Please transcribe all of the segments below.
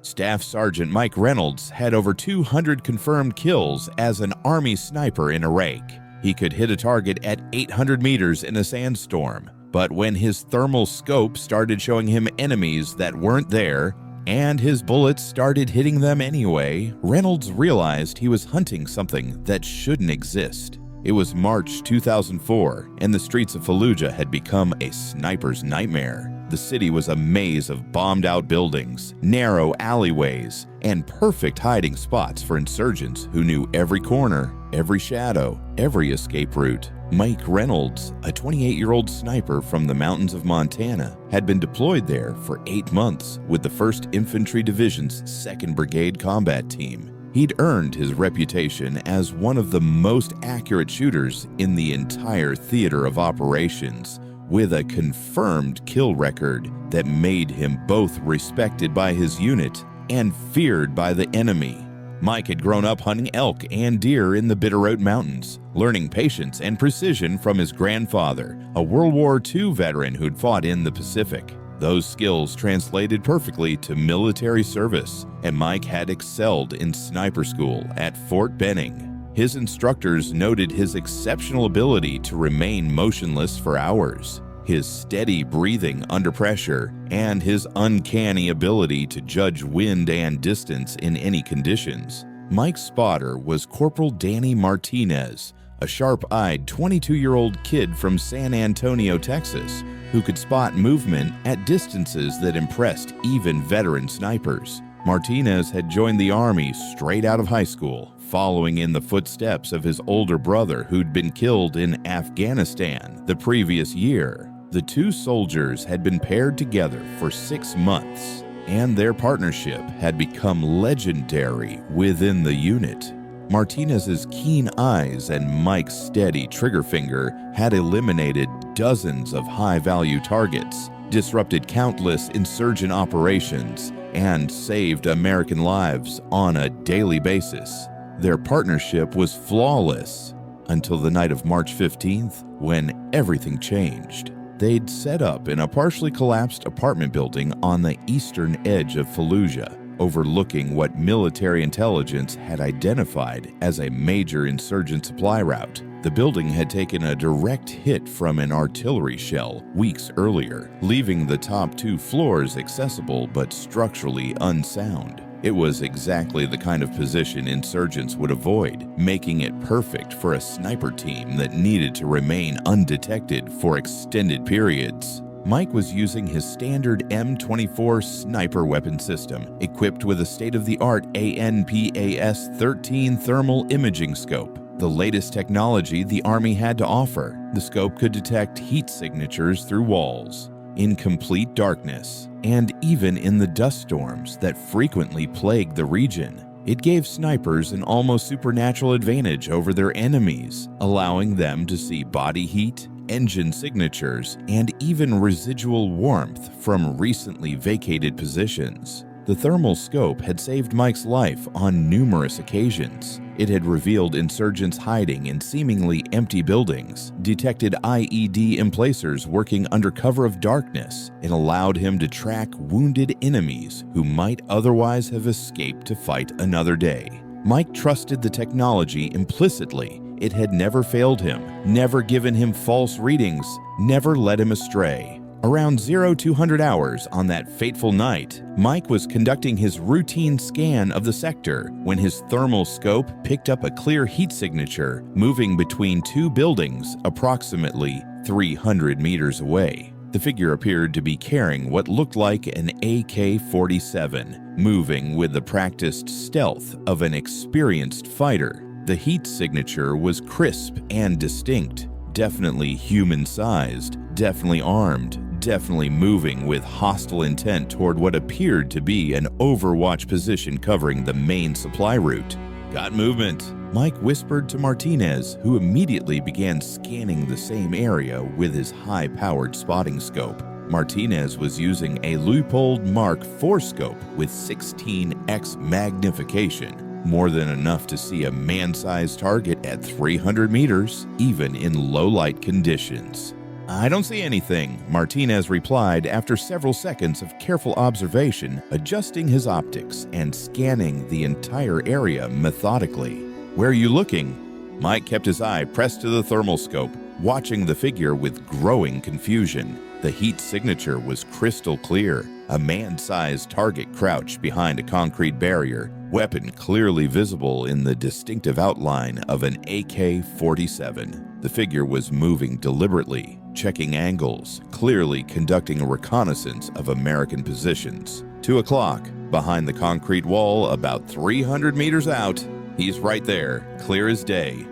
Staff Sergeant Mike Reynolds had over 200 confirmed kills as an Army sniper in Iraq. He could hit a target at 800 meters in a sandstorm, but when his thermal scope started showing him enemies that weren't there, and his bullets started hitting them anyway, Reynolds realized he was hunting something that shouldn't exist. It was March 2004, and the streets of Fallujah had become a sniper's nightmare. The city was a maze of bombed-out buildings, narrow alleyways, and perfect hiding spots for insurgents who knew every corner, every shadow, every escape route. Mike Reynolds, a 28-year-old sniper from the mountains of Montana, had been deployed there for 8 months with the 1st Infantry Division's 2nd Brigade Combat Team. He'd earned his reputation as one of the most accurate shooters in the entire theater of operations, with a confirmed kill record that made him both respected by his unit and feared by the enemy. Mike had grown up hunting elk and deer in the Bitterroot Mountains, learning patience and precision from his grandfather, a World War II veteran who'd fought in the Pacific. Those skills translated perfectly to military service, and Mike had excelled in sniper school at Fort Benning. His instructors noted his exceptional ability to remain motionless for hours, his steady breathing under pressure, and his uncanny ability to judge wind and distance in any conditions. Mike's spotter was Corporal Danny Martinez, a sharp-eyed 22-year-old kid from San Antonio, Texas, who could spot movement at distances that impressed even veteran snipers. Martinez had joined the Army straight out of high school, following in the footsteps of his older brother who'd been killed in Afghanistan the previous year. The two soldiers had been paired together for 6 months, and their partnership had become legendary within the unit. Martinez's keen eyes and Mike's steady trigger finger had eliminated dozens of high-value targets, disrupted countless insurgent operations, and saved American lives on a daily basis. Their partnership was flawless until the night of March 15th, when everything changed. They'd set up in a partially collapsed apartment building on the eastern edge of Fallujah, overlooking what military intelligence had identified as a major insurgent supply route. The building had taken a direct hit from an artillery shell weeks earlier, leaving the top 2 floors accessible but structurally unsound. It was exactly the kind of position insurgents would avoid, making it perfect for a sniper team that needed to remain undetected for extended periods. Mike was using his standard M24 sniper weapon system, equipped with a state-of-the-art ANPAS-13 thermal imaging scope, the latest technology the Army had to offer. The scope could detect heat signatures through walls, in complete darkness, and even in the dust storms that frequently plagued the region. It gave snipers an almost supernatural advantage over their enemies, allowing them to see body heat, engine signatures, and even residual warmth from recently vacated positions. The thermal scope had saved Mike's life on numerous occasions. It had revealed insurgents hiding in seemingly empty buildings, detected IED emplacers working under cover of darkness, and allowed him to track wounded enemies who might otherwise have escaped to fight another day. Mike trusted the technology implicitly. It had never failed him, never given him false readings, never led him astray. Around 0200 hours on that fateful night, Mike was conducting his routine scan of the sector when his thermal scope picked up a clear heat signature moving between 2 buildings approximately 300 meters away. The figure appeared to be carrying what looked like an AK-47, moving with the practiced stealth of an experienced fighter. The heat signature was crisp and distinct, definitely human-sized, definitely armed, definitely moving with hostile intent toward what appeared to be an overwatch position covering the main supply route. "Got movement," Mike whispered to Martinez, who immediately began scanning the same area with his high-powered spotting scope. Martinez was using a Leupold Mark IV scope with 16x magnification, more than enough to see a man-sized target at 300 meters, even in low-light conditions. "I don't see anything," Martinez replied after several seconds of careful observation, adjusting his optics and scanning the entire area methodically. "Where are you looking?" Mike kept his eye pressed to the thermal scope, watching the figure with growing confusion. The heat signature was crystal clear, a man-sized target crouched behind a concrete barrier, weapon clearly visible in the distinctive outline of an AK-47. The figure was moving deliberately, checking angles, clearly conducting a reconnaissance of American positions. 2 o'clock, behind the concrete wall about 300 meters out. He's right there, clear as day.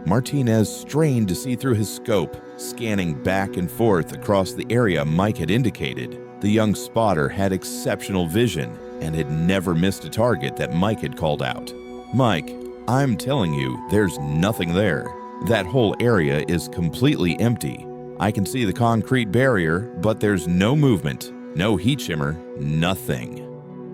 Martinez strained to see through his scope, scanning back and forth across the area Mike had indicated. The young spotter had exceptional vision and had never missed a target that Mike had called out. "Mike, I'm telling you, there's nothing there. That whole area is completely empty. I can see the concrete barrier, but there's no movement, no heat shimmer, nothing."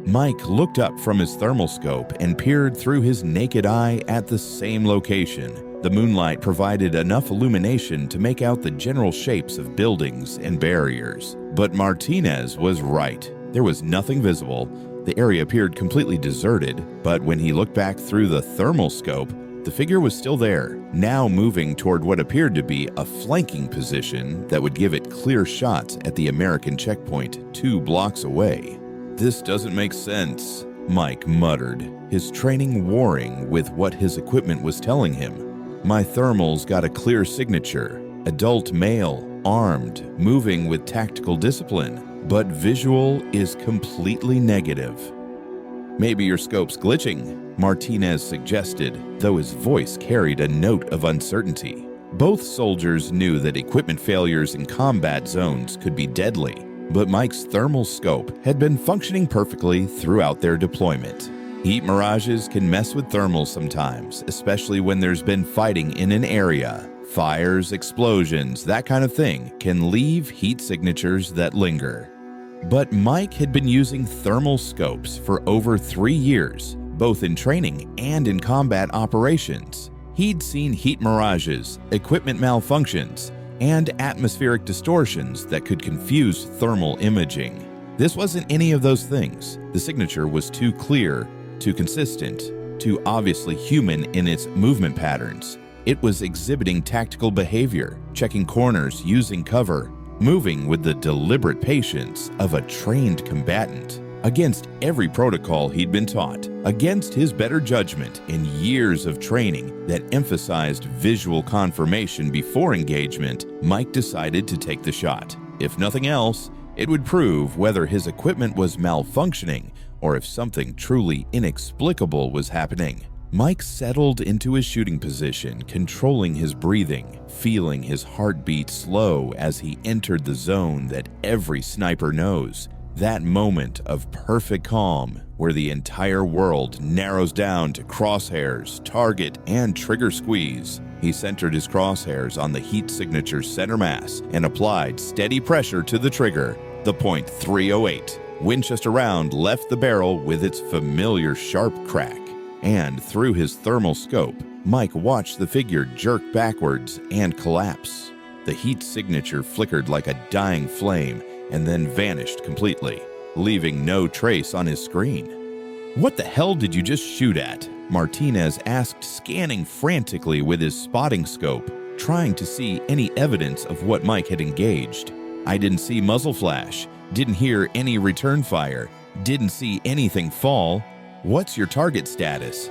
Mike looked up from his thermal scope and peered through his naked eye at the same location. The moonlight provided enough illumination to make out the general shapes of buildings and barriers. But Martinez was right. There was nothing visible. The area appeared completely deserted, but when he looked back through the thermal scope, the figure was still there, now moving toward what appeared to be a flanking position that would give it clear shots at the American checkpoint 2 blocks away. "This doesn't make sense," Mike muttered, his training warring with what his equipment was telling him. "My thermals got a clear signature, adult male, armed, moving with tactical discipline, but visual is completely negative." "Maybe your scope's glitching," Martinez suggested, though his voice carried a note of uncertainty. Both soldiers knew that equipment failures in combat zones could be deadly, but Mike's thermal scope had been functioning perfectly throughout their deployment. Heat mirages can mess with thermals sometimes, especially when there's been fighting in an area. Fires, explosions, that kind of thing can leave heat signatures that linger. But Mike had been using thermal scopes for over 3 years, both in training and in combat operations. He'd seen heat mirages, equipment malfunctions, and atmospheric distortions that could confuse thermal imaging. This wasn't any of those things. The signature was too clear, too consistent, too obviously human in its movement patterns. It was exhibiting tactical behavior, checking corners, using cover, moving with the deliberate patience of a trained combatant, against every protocol he'd been taught, against his better judgment in years of training that emphasized visual confirmation before engagement. Mike decided to take the shot. If nothing else, it would prove whether his equipment was malfunctioning or if something truly inexplicable was happening. Mike settled into his shooting position, controlling his breathing, feeling his heartbeat slow as he entered the zone that every sniper knows. That moment of perfect calm where the entire world narrows down to crosshairs, target, and trigger squeeze. He centered his crosshairs on the heat signature center mass and applied steady pressure to the trigger. The .308 Winchester round left the barrel with its familiar sharp crack. And through his thermal scope, Mike watched the figure jerk backwards and collapse. The heat signature flickered like a dying flame and then vanished completely, leaving no trace on his screen. "What the hell did you just shoot at?" Martinez asked, scanning frantically with his spotting scope, trying to see any evidence of what Mike had engaged. "I didn't see muzzle flash, didn't hear any return fire, didn't see anything fall. What's your target status?"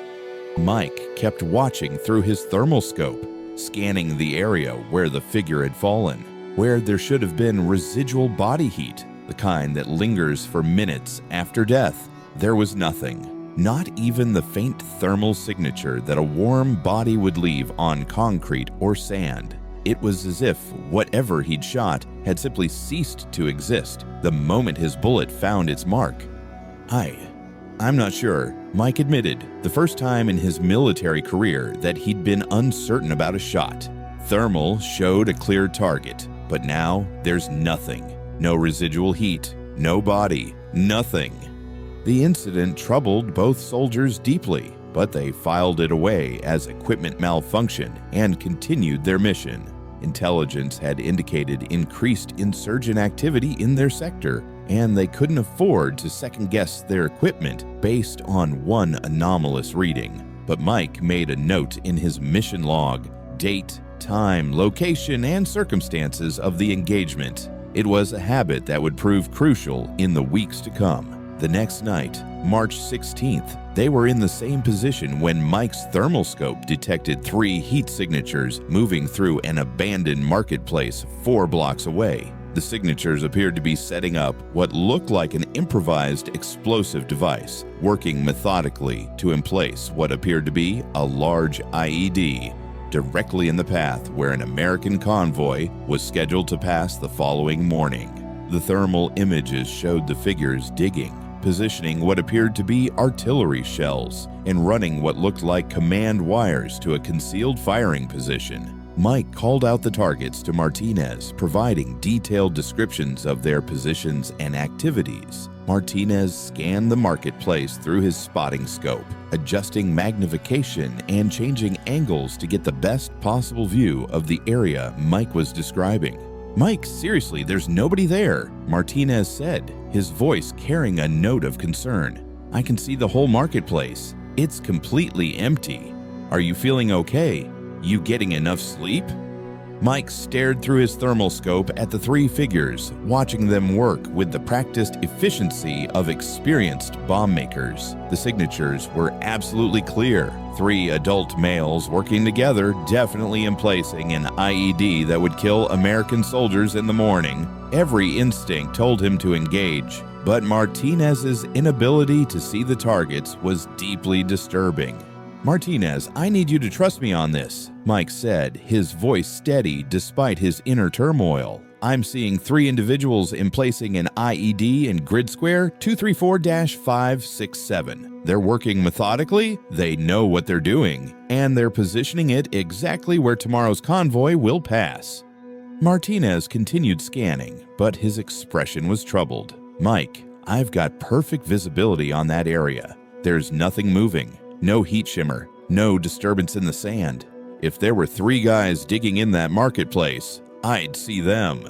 Mike kept watching through his thermal scope, scanning the area where the figure had fallen, where there should have been residual body heat, the kind that lingers for minutes after death. There was nothing, not even the faint thermal signature that a warm body would leave on concrete or sand. It was as if whatever he'd shot had simply ceased to exist the moment his bullet found its mark. I'm not sure," Mike admitted, the first time in his military career that he'd been uncertain about a shot. Thermal showed a clear target, but now there's nothing. No residual heat, no body, nothing. The incident troubled both soldiers deeply, but they filed it away as equipment malfunction and continued their mission. Intelligence had indicated increased insurgent activity in their sector, and they couldn't afford to second-guess their equipment based on one anomalous reading. But Mike made a note in his mission log: date, time, location, and circumstances of the engagement. It was a habit that would prove crucial in the weeks to come. The next night, March 16th, they were in the same position when Mike's thermal scope detected 3 heat signatures moving through an abandoned marketplace 4 blocks away. The signatures appeared to be setting up what looked like an improvised explosive device, working methodically to emplace what appeared to be a large IED directly in the path where an American convoy was scheduled to pass the following morning. The thermal images showed the figures digging, positioning what appeared to be artillery shells, and running what looked like command wires to a concealed firing position. Mike called out the targets to Martinez, providing detailed descriptions of their positions and activities. Martinez scanned the marketplace through his spotting scope, adjusting magnification and changing angles to get the best possible view of the area Mike was describing. "Mike, seriously, there's nobody there," Martinez said, his voice carrying a note of concern. "I can see the whole marketplace. It's completely empty. Are you feeling okay? You getting enough sleep?" Mike stared through his thermal scope at the 3 figures, watching them work with the practiced efficiency of experienced bomb makers. The signatures were absolutely clear. 3 adult males working together, definitely emplacing an IED that would kill American soldiers in the morning. Every instinct told him to engage, but Martinez's inability to see the targets was deeply disturbing. "Martinez, I need you to trust me on this," Mike said, his voice steady despite his inner turmoil. "I'm seeing 3 individuals emplacing an IED in grid square 234-567. They're working methodically, they know what they're doing, and they're positioning it exactly where tomorrow's convoy will pass." Martinez continued scanning, but his expression was troubled. "Mike, I've got perfect visibility on that area. There's nothing moving. No heat shimmer, no disturbance in the sand. If there were 3 guys digging in that marketplace, I'd see them."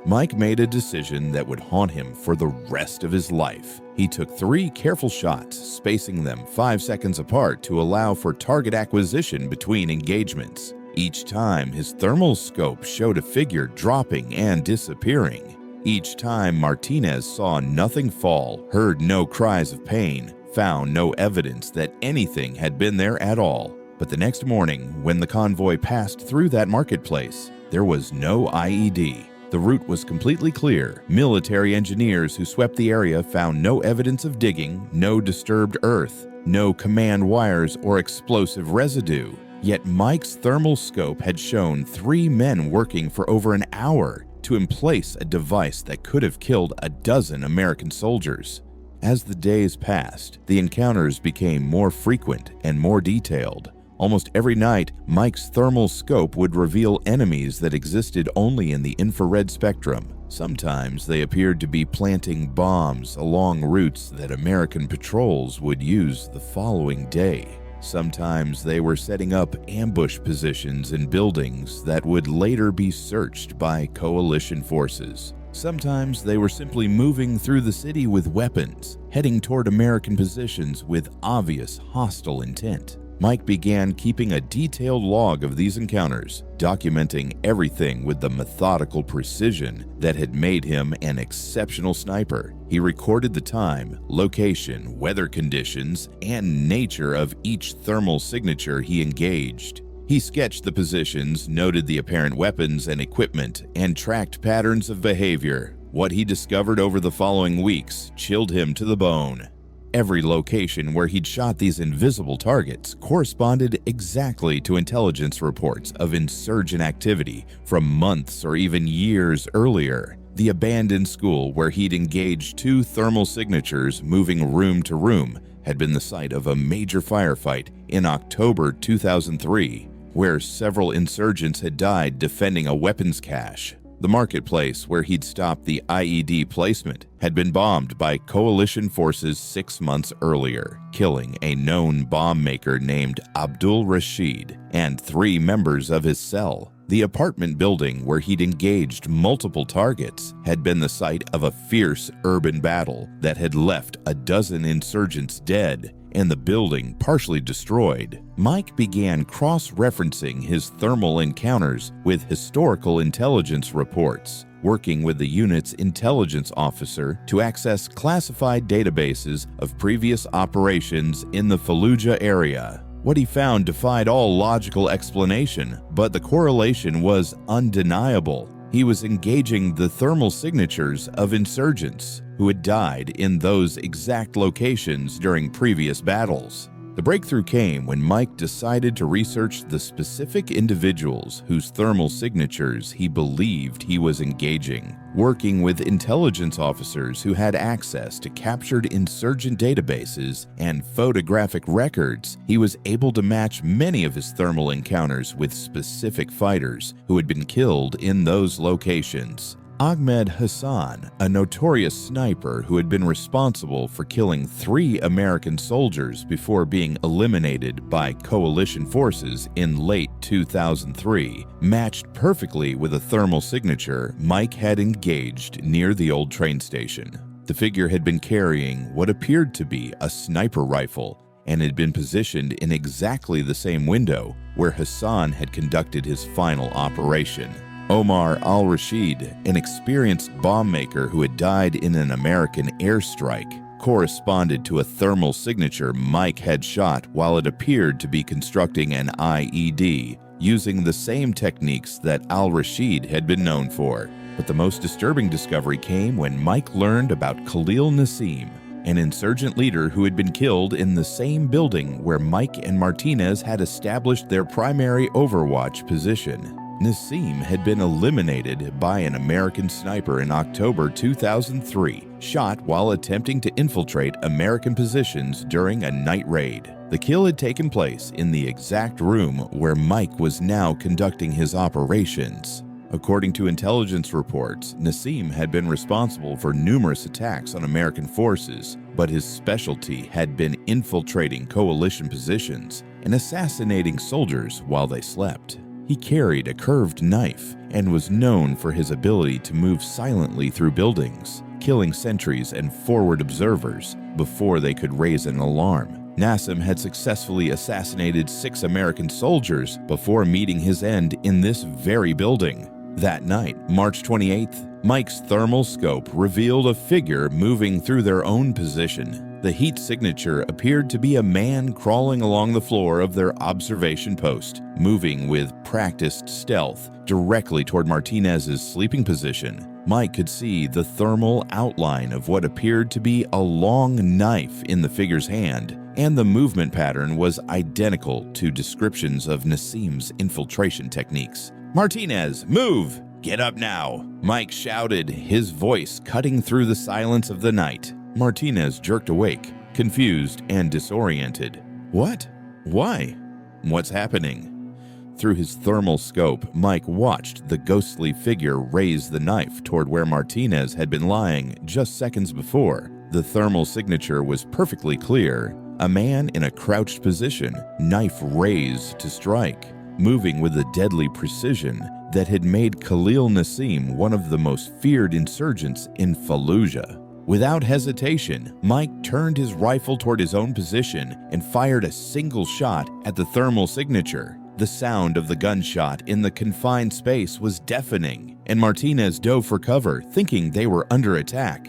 Mike made a decision that would haunt him for the rest of his life. He took 3 careful shots, spacing them 5 seconds apart to allow for target acquisition between engagements. Each time, his thermal scope showed a figure dropping and disappearing. Each time, Martinez saw nothing fall, heard no cries of pain, found no evidence that anything had been there at all. But the next morning, when the convoy passed through that marketplace, there was no IED. The route was completely clear. Military engineers who swept the area found no evidence of digging, no disturbed earth, no command wires or explosive residue. Yet Mike's thermal scope had shown 3 men working for over an hour to emplace a device that could have killed a dozen American soldiers. As the days passed, the encounters became more frequent and more detailed. Almost every night, Mike's thermal scope would reveal enemies that existed only in the infrared spectrum. Sometimes they appeared to be planting bombs along routes that American patrols would use the following day. Sometimes they were setting up ambush positions in buildings that would later be searched by coalition forces. Sometimes they were simply moving through the city with weapons, heading toward American positions with obvious hostile intent. Mike began keeping a detailed log of these encounters, documenting everything with the methodical precision that had made him an exceptional sniper. He recorded the time, location, weather conditions, and nature of each thermal signature he engaged. He sketched the positions, noted the apparent weapons and equipment, and tracked patterns of behavior. What he discovered over the following weeks chilled him to the bone. Every location where he'd shot these invisible targets corresponded exactly to intelligence reports of insurgent activity from months or even years earlier. The abandoned school where he'd engaged 2 thermal signatures moving room to room had been the site of a major firefight in October 2003, where several insurgents had died defending a weapons cache. The marketplace where he'd stopped the IED placement had been bombed by coalition forces 6 months earlier, killing a known bomb maker named Abdul Rashid and 3 members of his cell. The apartment building where he'd engaged multiple targets had been the site of a fierce urban battle that had left a dozen insurgents dead and the building partially destroyed. Mike began cross-referencing his thermal encounters with historical intelligence reports, working with the unit's intelligence officer to access classified databases of previous operations in the Fallujah area. What he found defied all logical explanation, but the correlation was undeniable. He was engaging the thermal signatures of insurgents who had died in those exact locations during previous battles. The breakthrough came when Mike decided to research the specific individuals whose thermal signatures he believed he was engaging. Working with intelligence officers who had access to captured insurgent databases and photographic records, he was able to match many of his thermal encounters with specific fighters who had been killed in those locations. Ahmed Hassan, a notorious sniper who had been responsible for killing 3 American soldiers before being eliminated by coalition forces in late 2003, matched perfectly with a thermal signature Mike had engaged near the old train station. The figure had been carrying what appeared to be a sniper rifle and had been positioned in exactly the same window where Hassan had conducted his final operation. Omar al-Rashid, an experienced bomb maker who had died in an American airstrike, corresponded to a thermal signature Mike had shot while it appeared to be constructing an IED, using the same techniques that al-Rashid had been known for. But the most disturbing discovery came when Mike learned about Khalil Nassim, an insurgent leader who had been killed in the same building where Mike and Martinez had established their primary overwatch position. Nassim had been eliminated by an American sniper in October 2003, shot while attempting to infiltrate American positions during a night raid. The kill had taken place in the exact room where Mike was now conducting his operations. According to intelligence reports, Nassim had been responsible for numerous attacks on American forces, but his specialty had been infiltrating coalition positions and assassinating soldiers while they slept. He carried a curved knife and was known for his ability to move silently through buildings, killing sentries and forward observers before they could raise an alarm. Nassim had successfully assassinated 6 American soldiers before meeting his end in this very building. That night, March 28th, Mike's thermal scope revealed a figure moving through their own position. The heat signature appeared to be a man crawling along the floor of their observation post, moving with practiced stealth directly toward Martinez's sleeping position. Mike could see the thermal outline of what appeared to be a long knife in the figure's hand, and the movement pattern was identical to descriptions of Nassim's infiltration techniques. "Martinez, move! Get up now!" Mike shouted, his voice cutting through the silence of the night. Martinez jerked awake, confused and disoriented. "What? Why? What's happening?" Through his thermal scope, Mike watched the ghostly figure raise the knife toward where Martinez had been lying just seconds before. The thermal signature was perfectly clear. A man in a crouched position, knife raised to strike, moving with a deadly precision that had made Khalil Nassim one of the most feared insurgents in Fallujah. Without hesitation, Mike turned his rifle toward his own position and fired a single shot at the thermal signature. The sound of the gunshot in the confined space was deafening, and Martinez dove for cover, thinking they were under attack.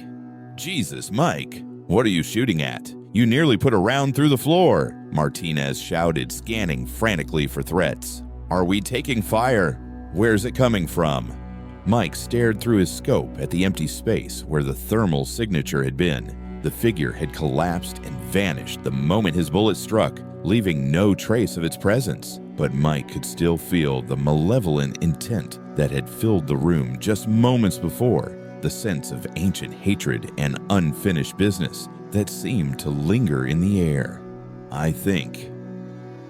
"Jesus, Mike, what are you shooting at? You nearly put a round through the floor," Martinez shouted, scanning frantically for threats. "Are we taking fire? Where's it coming from?" Mike stared through his scope at the empty space where the thermal signature had been. The figure had collapsed and vanished the moment his bullet struck, leaving no trace of its presence. But Mike could still feel the malevolent intent that had filled the room just moments before, the sense of ancient hatred and unfinished business that seemed to linger in the air. I think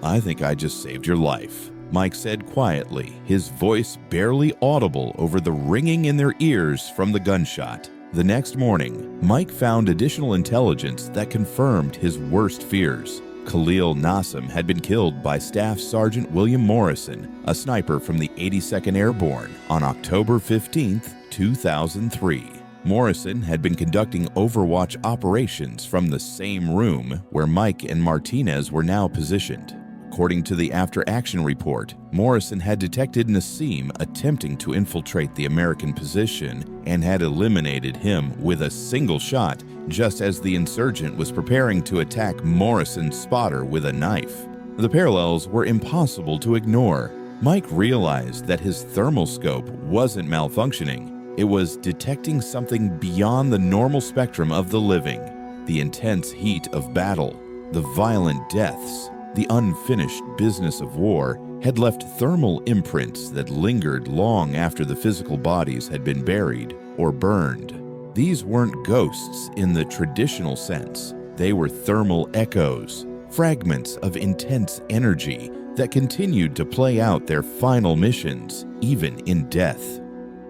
I just saved your life," Mike said quietly, his voice barely audible over the ringing in their ears from the gunshot. The next morning, Mike found additional intelligence that confirmed his worst fears. Khalil Nassim had been killed by Staff Sergeant William Morrison, a sniper from the 82nd Airborne, on October 15, 2003. Morrison had been conducting overwatch operations from the same room where Mike and Martinez were now positioned. According to the after-action report, Morrison had detected Nassim attempting to infiltrate the American position and had eliminated him with a single shot just as the insurgent was preparing to attack Morrison's spotter with a knife. The parallels were impossible to ignore. Mike realized that his thermal scope wasn't malfunctioning. It was detecting something beyond the normal spectrum of the living. The intense heat of battle, the violent deaths, the unfinished business of war had left thermal imprints that lingered long after the physical bodies had been buried or burned. These weren't ghosts in the traditional sense. They were thermal echoes, fragments of intense energy that continued to play out their final missions, even in death.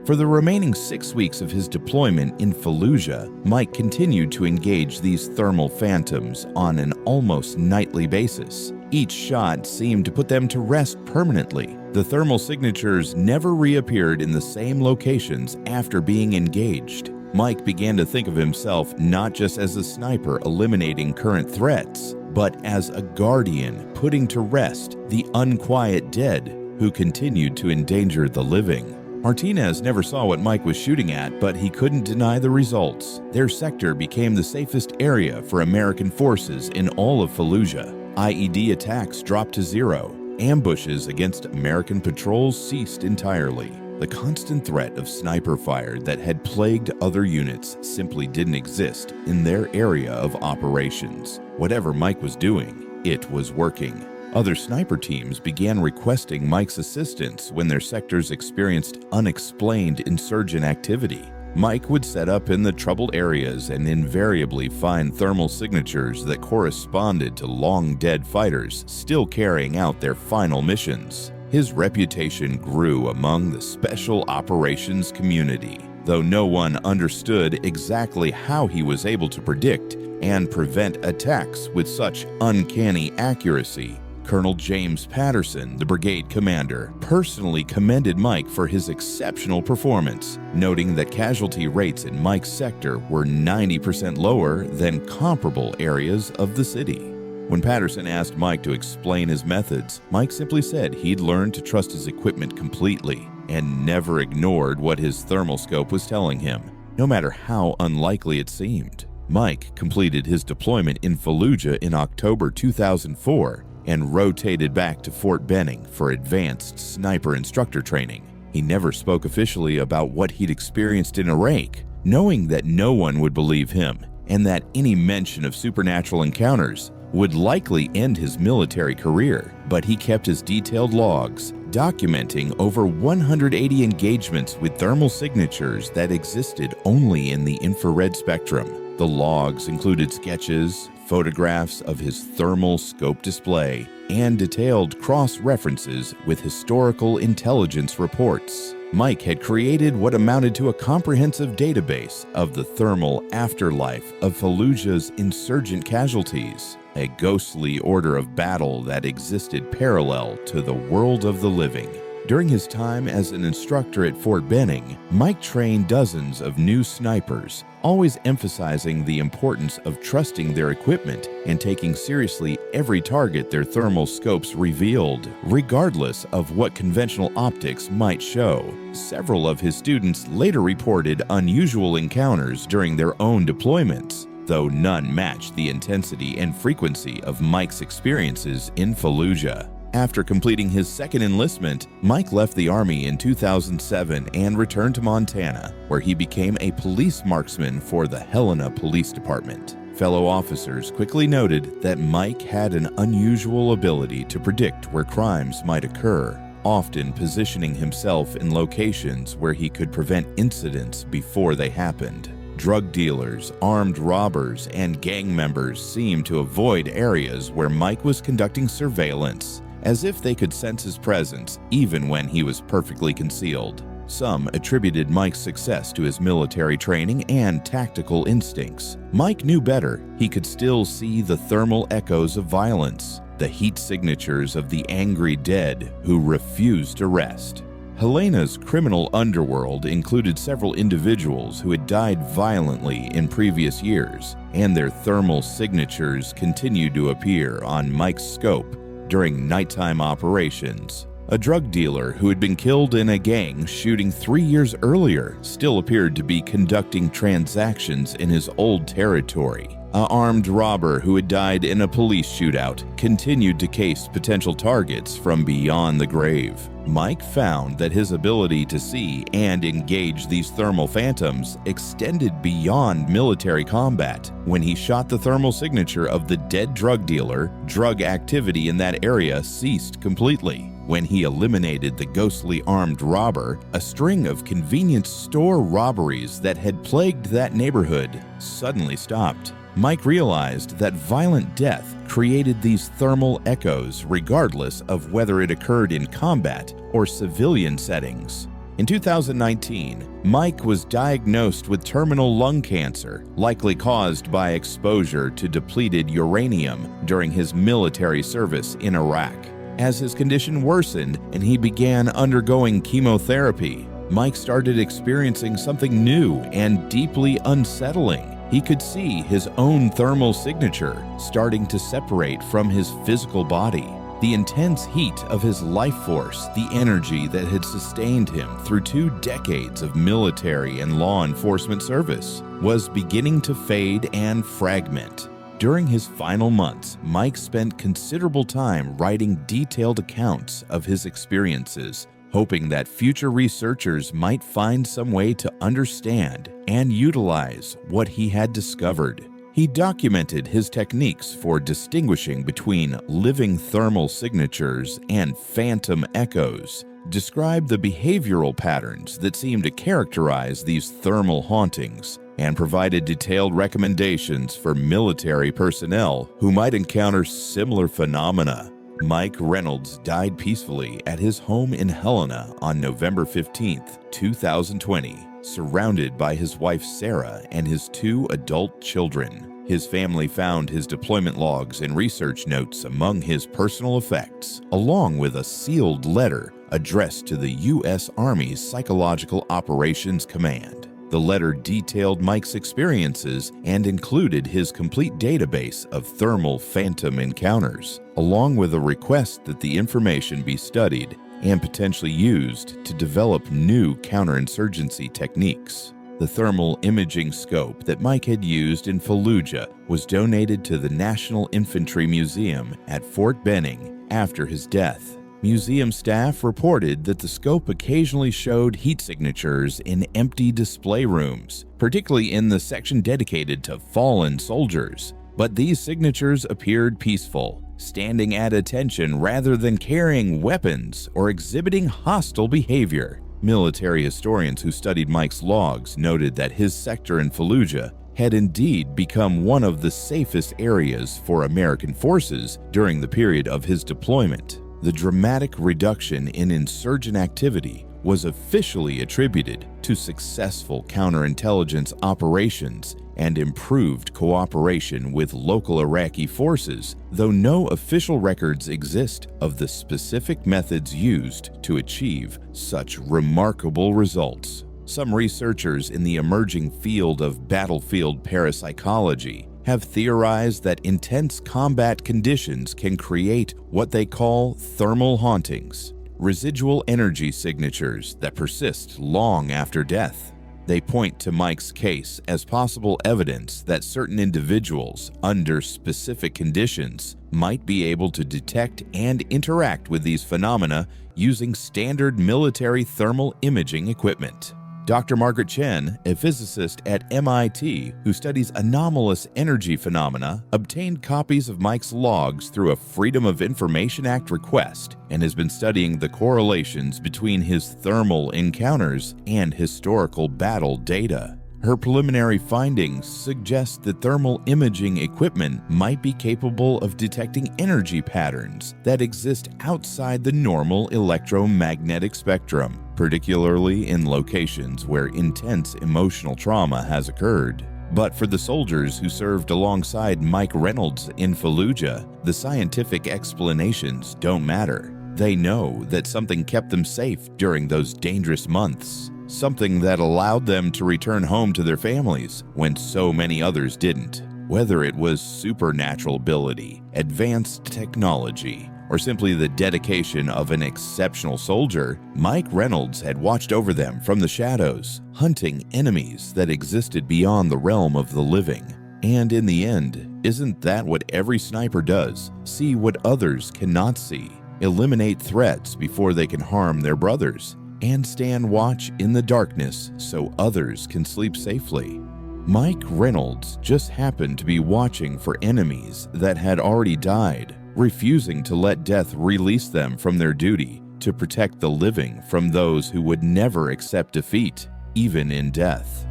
For the remaining 6 weeks of his deployment in Fallujah, Mike continued to engage these thermal phantoms on an almost nightly basis. Each shot seemed to put them to rest permanently. The thermal signatures never reappeared in the same locations after being engaged. Mike began to think of himself not just as a sniper eliminating current threats, but as a guardian putting to rest the unquiet dead who continued to endanger the living. Martinez never saw what Mike was shooting at, but he couldn't deny the results. Their sector became the safest area for American forces in all of Fallujah. IED attacks dropped to zero. Ambushes against American patrols ceased entirely. The constant threat of sniper fire that had plagued other units simply didn't exist in their area of operations. Whatever Mike was doing, it was working. Other sniper teams began requesting Mike's assistance when their sectors experienced unexplained insurgent activity. Mike would set up in the troubled areas and invariably find thermal signatures that corresponded to long-dead fighters still carrying out their final missions. His reputation grew among the special operations community, though no one understood exactly how he was able to predict and prevent attacks with such uncanny accuracy. Colonel James Patterson, the brigade commander, personally commended Mike for his exceptional performance, noting that casualty rates in Mike's sector were 90% lower than comparable areas of the city. When Patterson asked Mike to explain his methods, Mike simply said he'd learned to trust his equipment completely and never ignored what his thermal scope was telling him, no matter how unlikely it seemed. Mike completed his deployment in Fallujah in October 2004 and rotated back to Fort Benning for advanced sniper instructor training. He never spoke officially about what he'd experienced in Iraq, knowing that no one would believe him and that any mention of supernatural encounters would likely end his military career. But he kept his detailed logs, documenting over 180 engagements with thermal signatures that existed only in the infrared spectrum. The logs included sketches, photographs of his thermal scope display, and detailed cross-references with historical intelligence reports. Mike had created what amounted to a comprehensive database of the thermal afterlife of Fallujah's insurgent casualties, a ghostly order of battle that existed parallel to the world of the living. During his time as an instructor at Fort Benning, Mike trained dozens of new snipers, always emphasizing the importance of trusting their equipment and taking seriously every target their thermal scopes revealed, regardless of what conventional optics might show. Several of his students later reported unusual encounters during their own deployments, though none matched the intensity and frequency of Mike's experiences in Fallujah. After completing his second enlistment, Mike left the Army in 2007 and returned to Montana, where he became a police marksman for the Helena Police Department. Fellow officers quickly noted that Mike had an unusual ability to predict where crimes might occur, often positioning himself in locations where he could prevent incidents before they happened. Drug dealers, armed robbers, and gang members seemed to avoid areas where Mike was conducting surveillance, as if they could sense his presence even when he was perfectly concealed. Some attributed Mike's success to his military training and tactical instincts. Mike knew better. He could still see the thermal echoes of violence, the heat signatures of the angry dead who refused to rest. Helena's criminal underworld included several individuals who had died violently in previous years, and their thermal signatures continued to appear on Mike's scope during nighttime operations. A drug dealer who had been killed in a gang shooting 3 years earlier still appeared to be conducting transactions in his old territory. An armed robber who had died in a police shootout continued to case potential targets from beyond the grave. Mike found that his ability to see and engage these thermal phantoms extended beyond military combat. When he shot the thermal signature of the dead drug dealer, drug activity in that area ceased completely. When he eliminated the ghostly armed robber, a string of convenience store robberies that had plagued that neighborhood suddenly stopped. Mike realized that violent death created these thermal echoes regardless of whether it occurred in combat or civilian settings. In 2019, Mike was diagnosed with terminal lung cancer, likely caused by exposure to depleted uranium during his military service in Iraq. As his condition worsened and he began undergoing chemotherapy, Mike started experiencing something new and deeply unsettling. He could see his own thermal signature starting to separate from his physical body. The intense heat of his life force, the energy that had sustained him through 2 decades of military and law enforcement service, was beginning to fade and fragment. During his final months, Mike spent considerable time writing detailed accounts of his experiences, hoping that future researchers might find some way to understand and utilize what he had discovered. He documented his techniques for distinguishing between living thermal signatures and phantom echoes, described the behavioral patterns that seemed to characterize these thermal hauntings, and provided detailed recommendations for military personnel who might encounter similar phenomena. Mike Reynolds died peacefully at his home in Helena on November 15, 2020, surrounded by his wife Sarah and his 2 adult children. His family found his deployment logs and research notes among his personal effects, along with a sealed letter addressed to the U.S. Army's Psychological Operations Command. The letter detailed Mike's experiences and included his complete database of thermal phantom encounters, along with a request that the information be studied and potentially used to develop new counterinsurgency techniques. The thermal imaging scope that Mike had used in Fallujah was donated to the National Infantry Museum at Fort Benning after his death. Museum staff reported that the scope occasionally showed heat signatures in empty display rooms, particularly in the section dedicated to fallen soldiers. But these signatures appeared peaceful, standing at attention rather than carrying weapons or exhibiting hostile behavior. Military historians who studied Mike's logs noted that his sector in Fallujah had indeed become one of the safest areas for American forces during the period of his deployment. The dramatic reduction in insurgent activity was officially attributed to successful counterintelligence operations and improved cooperation with local Iraqi forces, though no official records exist of the specific methods used to achieve such remarkable results. Some researchers in the emerging field of battlefield parapsychology have theorized that intense combat conditions can create what they call thermal hauntings, residual energy signatures that persist long after death. They point to Mike's case as possible evidence that certain individuals, under specific conditions, might be able to detect and interact with these phenomena using standard military thermal imaging equipment. Dr. Margaret Chen, a physicist at MIT who studies anomalous energy phenomena, obtained copies of Mike's logs through a Freedom of Information Act request and has been studying the correlations between his thermal encounters and historical battle data. Her preliminary findings suggest that thermal imaging equipment might be capable of detecting energy patterns that exist outside the normal electromagnetic spectrum, particularly in locations where intense emotional trauma has occurred. But for the soldiers who served alongside Mike Reynolds in Fallujah, the scientific explanations don't matter. They know that something kept them safe during those dangerous months, something that allowed them to return home to their families when so many others didn't. Whether it was supernatural ability, advanced technology, or simply the dedication of an exceptional soldier, Mike Reynolds had watched over them from the shadows, hunting enemies that existed beyond the realm of the living. And in the end, isn't that what every sniper does? See what others cannot see, eliminate threats before they can harm their brothers, and stand watch in the darkness so others can sleep safely. Mike Reynolds just happened to be watching for enemies that had already died, refusing to let death release them from their duty to protect the living from those who would never accept defeat, even in death.